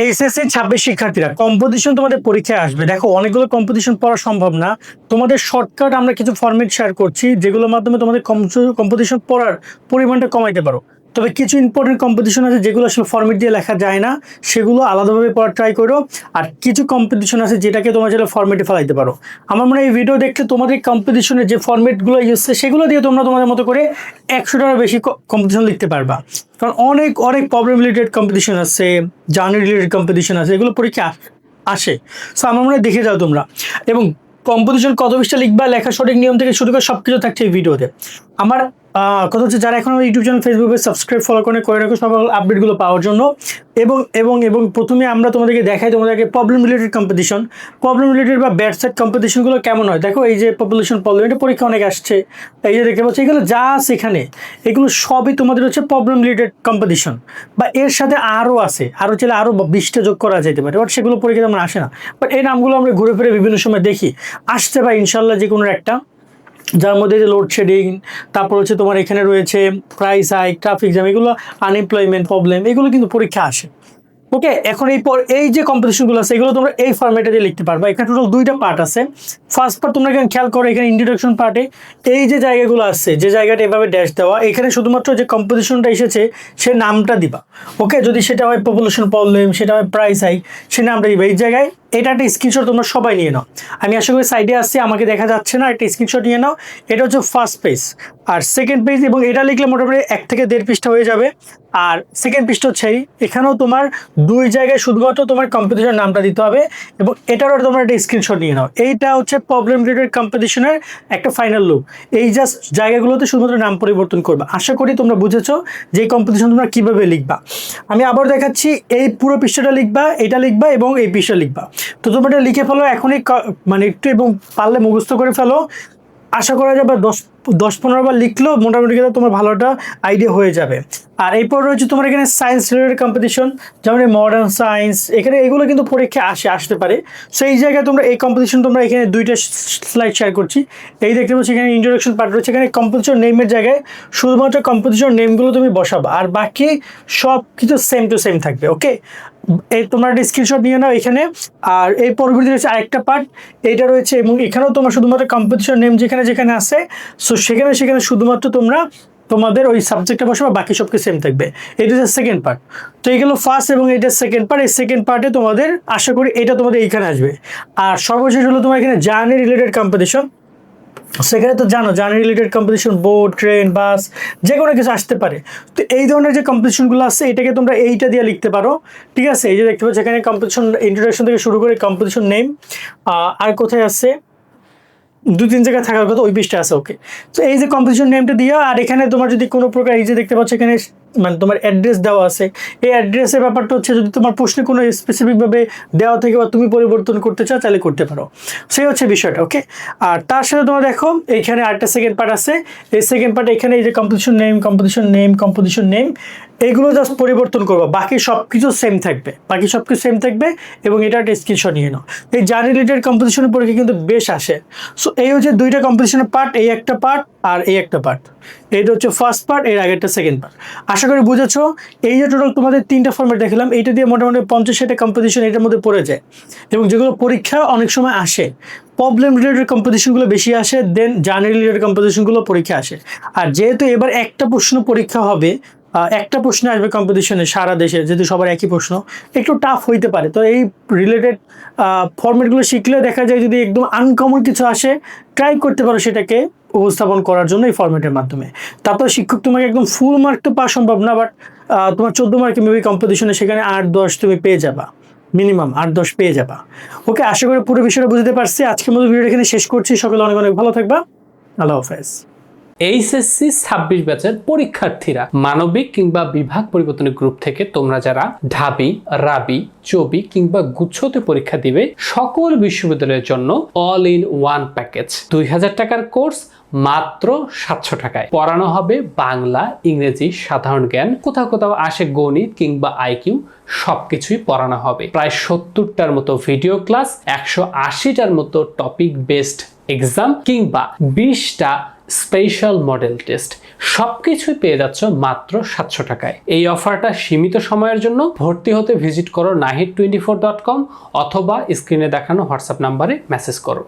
HSC 26 শিক্ষার্থীরা composition তোমাদের পরীক্ষায় আসবে। দেখো অনেকগুলো কম্পোজিশন পড়া সম্ভব না। তোমাদের শর্টকাট আমরা কিছু ফরম্যাট শেয়ার করছি যেগুলোর মাধ্যমে তোমাদের কম্পোজিশন পড়ার পরিমাণটা কমাইতে পারো। তবে কিছু ইম্পর্টেন্ট কম্পোজিশন আছে যেগুলো আসলে ফরম্যাট দিয়ে লেখা যায় না, সেগুলো আলাদাভাবে পড়ার ট্রাই করো। আর কিছু কম্পোজিশন আছে যেটাকে তোমরা চাইলে ফরম্যাটে ফেলাইতে পারো। আমার মনে হয় এই ভিডিও দেখলে তোমাদের কম্পোজিশনের যে ফরম্যাটগুলো ইউজ সেগুলো দিয়ে তোমরা তোমাদের মতো করে 100টারও বেশি কম্পোজিশন লিখতে পারবা। কারণ অনেক অনেক প্রবলেম রিলেটেড কম্পিটিশন আছে, জার্নি রিলেটেড কম্পিটিশন আছে, এগুলো পরীক্ষা আসে। সো আমার মনে হয় দেখে যাও তোমরা। এবং কম্পোজিশন কত পৃষ্ঠা লিখবা, লেখা সঠিক নিয়ম থেকে শুরু করে সব কিছু থাকছে এই ভিডিওতে। আমার কথা হচ্ছে যারা এখন আমার ইউটিউব চ্যানেল ফেসবুকে সাবস্ক্রাইব ফলো করে রাখো সকল আপডেটগুলো পাওয়ার জন্য। এবং এবং এবং প্রথমে আমরা তোমাদেরকে দেখাই তোমাদেরকে problem related competition, problem related বা ব্যাড সাইড কম্পিটিশনগুলো কেমন হয়। দেখো এই যে পপুলেশন প্রবলেম, এটা পরীক্ষা অনেক আসছে, এই যে দেখতে পাচ্ছি এগুলো যা আছে এখানে, এগুলো সবই তোমাদের হচ্ছে প্রবলেম রিলেটেড কম্পিটিশন। বা এর সাথে আরও আছে, আরও চাইলে আরও 20টা যোগ করা যেতে পারে, বাট সেগুলো পরীক্ষা আমরা আসে না। বাট এই নামগুলো আমরা ঘুরে ফিরে বিভিন্ন সময় দেখি, আসতে পারে ইনশাল্লাহ যে কোনো একটা, যার মধ্যে যে লোডশেডিং, তারপর হচ্ছে তোমার এখানে রয়েছে প্রাইস হাইক, ট্রাফিক জ্যাম, এগুলো আনএমপ্লয়মেন্ট প্রবলেম, এগুলো কিন্তু পরীক্ষা আসে। ওকে, এখন এই যে কম্পিটিশনগুলো আছে এগুলো তোমরা এই ফরম্যাটে দিয়ে লিখতে পারবা। এখানে টোটাল 2টা পার্ট আছে। ফার্স্ট পার্ট তোমরা এখানে খেয়াল করো, এখানে ইন্ট্রোডাকশন পার্টে এই যে জায়গাগুলো আছে, যে জায়গাটা এভাবে ড্যাশ দেওয়া, এখানে শুধুমাত্র যে কম্পিটিশনটা এসেছে সে নামটা দিবা। ওকে, যদি সেটা হয় পপুলেশন প্রবলেম, সেটা হয় প্রাইস হাইক, সে নামটা দিবা এই জায়গায়। এটা একটা স্ক্রিনশট তোমরা সবাই নিয়ে নাও। আমি আশা করি সাইডে আসছি, আমাকে দেখা যাচ্ছে না, একটা স্ক্রিনশট নিয়ে নাও। এটা হচ্ছে ফার্স্ট পেজ আর সেকেন্ড পেজ, এবং এটা লিখলে মোটামুটি 1 থেকে 1.5 পৃষ্ঠা হয়ে যাবে। আর সেকেন্ড পৃষ্ঠা হচ্ছে এখানেও তোমার 2 জায়গায় শুধুমাত্র তোমার কম্পিটিশনের নামটা দিতে হবে, এবং এটারও তোমরা একটা স্ক্রিনশট নিয়ে নাও। এইটা হচ্ছে প্রবলেম রিলেটেড কম্পিটিশনের একটা ফাইনাল লুক। এই জাস্ট জায়গাগুলোতে শুধুমাত্র নাম পরিবর্তন করবে। আশা করি তোমরা বুঝেছো যে এই কম্পিটিশন তোমরা কীভাবে লিখবা। আমি আবার দেখাচ্ছি, এই পুরো পৃষ্ঠাটা লিখবা, এটা লিখবা এবং এই পৃষ্ঠা লিখবা। তো তোমরা এটা লিখে ফেলো এখনই, মানে একটু, এবং পারলে মুখস্থ করে ফেলো। আশা করা যাবে 10-15 বার লিখলেও মোটামুটি কিন্তু তোমার ভালো একটা আইডিয়া হয়ে যাবে। আর এরপর রয়েছে তোমার এখানে সায়েন্স রিলেটেড কম্পিটিশন, যেমন মডার্ন সায়েন্স, এখানে এগুলো কিন্তু পরীক্ষা আসতে পারে। সো এই জায়গায় তোমরা এই কম্পিটিশন, তোমরা এখানে 2টা স্লাইড শেয়ার করছি। এই দেখতে পাচ্ছি এখানে ইন্ট্রোডাকশন পার্ট রয়েছে, এখানে কম্পিটিশন নেমের জায়গায় শুধুমাত্র কম্পিটিশন নেমগুলো তুমি বসাবা, আর বাকি সব কিছু সেম টু সেম থাকবে। ওকে, এই তোমরা একটা স্ক্রিনশট নিয়ে নাও এখানে। আর এই পরবর্তী রয়েছে আরেকটা পার্ট, এইটা রয়েছে, এবং এখানেও তোমার শুধুমাত্র কম্পিটিশন নেম যেখানে যেখানে আছে, সো সেখানে শুধুমাত্র তোমরা তোমাদের ওই সাবজেক্টটা বসাবে, বাকি সব কিছু সেম থাকবে। এটা হচ্ছে সেকেন্ড পার্ট। তো এইগুলো ফার্স্ট এবং এটা সেকেন্ড পার্ট। এই সেকেন্ড পার্টে তোমাদের আশা করি এটা তোমাদের এইখানে আসবে। আর সর্বশেষ হলো তোমার এখানে জার্নি রিলেটেড কম্পিটিশন। সেখানে তো জানো journey related competition, boat, train, bus, যে কোনো কিছু আসতে পারে। তো এই ধরনের যে কম্পিটিশনগুলো আছে এটাকে তোমরা এইটা দিয়ে লিখতে পারো। ঠিক আছে, এই যে দেখতে পাচ্ছ এখানে কম্পিটিশন ইন্ট্রোডাকশন থেকে শুরু করে কম্পিটিশন নেম, আর কোথায় আছে 2-3 জায়গায় থাকার কথা, ওই পৃষ্ঠা আছে। ওকে, তো এই যে কম্পিটিশন নেমটা দিও। আর এখানে তোমার যদি কোনো প্রকার, এই যে দেখতে পাচ্ছ এখানে মানে তোমার অ্যাড্রেস দেওয়া আছে, এই অ্যাড্রেসের ব্যাপারটা হচ্ছে যদি তোমার প্রশ্নে কোনো স্পেসিফিকভাবে দেওয়া থেকে বা তুমি পরিবর্তন করতে চাও তাহলে করতে পারো। সেই হচ্ছে বিষয়টা। ওকে, আর তার সাথে তোমার দেখো এইখানে আরেকটা সেকেন্ড পার্ট আছে। এই সেকেন্ড পার্টে এখানে এই যে কম্পিটিশন নেম এইগুলো জাস্ট পরিবর্তন করবো, বাকি সব কিছু সেম থাকবে। এবং এটা একটা স্ক্রিনশট নিয়ে নাও। এই জার্নি রিলেটেড কম্পিটিশনের পরীক্ষা কিন্তু বেশ আসে। সো এই হচ্ছে 2টা কম্পিটিশনের পার্ট, এই একটা পার্ট আর এই একটা পার্ট। এইটা হচ্ছে ফার্স্ট পার্ট, এর আগেরটা সেকেন্ড পার্ট। আশা করি বুঝেছো। এই যে টোটাল তোমাদের 3টা ফর্মেট দেখলাম, এইটা দিয়ে মোটামুটি 50-60টা কম্পিটিশন এটার মধ্যে পড়ে যায়, এবং যেগুলো পরীক্ষা অনেক সময় আসে। প্রবলেম রিলেটেড কম্পিটিশনগুলো বেশি আসে, দেন জার্নি রিলেটেড কম্পিটিশনগুলো পরীক্ষা আসে। আর যেহেতু এবার একটা প্রশ্ন পরীক্ষা হবে, একটা প্রশ্ন আসবে কম্পিটিশনে সারা দেশে, যেহেতু সবার একই প্রশ্ন, একটু টাফ হইতে পারে। তো এই রিলেটেড ফর্মেটগুলো শিখলে দেখা যায় যদি একদম আনকমন কিছু আসে, ট্রাই করতে পারো সেটাকে উপস্থাপন করার জন্য এই ফর্মেটের মাধ্যমে। তারপর শিক্ষক তোমাকে একদম ফুল মার্ক তো পাওয়া সম্ভব না, বাট তোমার 14 মার্কে মেবি কম্পিটিশনে সেখানে 8-10 তুমি পেয়ে যাবা, মিনিমাম 8-10 পেয়ে যাবা। ওকে, আশা করি পুরো বিষয়টা বুঝতে পারছি। আজকের মতো ভিডিওটা এখানে শেষ করছি। সকলে অনেক অনেক ভালো থাকবা। আল্লাহ হাফেজ। এইচএসসি 26 ব্যাচের পরীক্ষার্থীরা মানবিক কিংবা বিভাগ পরিবর্তনের গ্রুপ থেকে তোমরা যারা ঢাবি, রাবি, চবি কিংবা গুচ্ছতে পরীক্ষা দিবে, সকল বিশ্ববিদ্যালয়ের জন্য অল ইন ওয়ান প্যাকেজ 2000 টাকার কোর্স মাত্র 700 টাকায় পড়ানো হবে বাংলা, ইংরেজি, সাধারণ জ্ঞান, কোথাও কোথাও আসে গণিত কিংবা আইকিউ, সবকিছুই পড়ানো হবে। প্রায় 70টার মতো ভিডিও ক্লাস, 180টার মতো টপিক বেসড এক্সাম কিংবা 20টা স্পেশাল মডেল টেস্ট সবকিছুই পেয়ে যাচ্ছ মাত্র 700 টাকায়। এই অফারটা সীমিত সময়ের জন্য। ভর্তি হতে ভিজিট করো nahid24.com অথবা স্ক্রিনে দেখানো হোয়াটসঅ্যাপ নাম্বারে মেসেজ করো।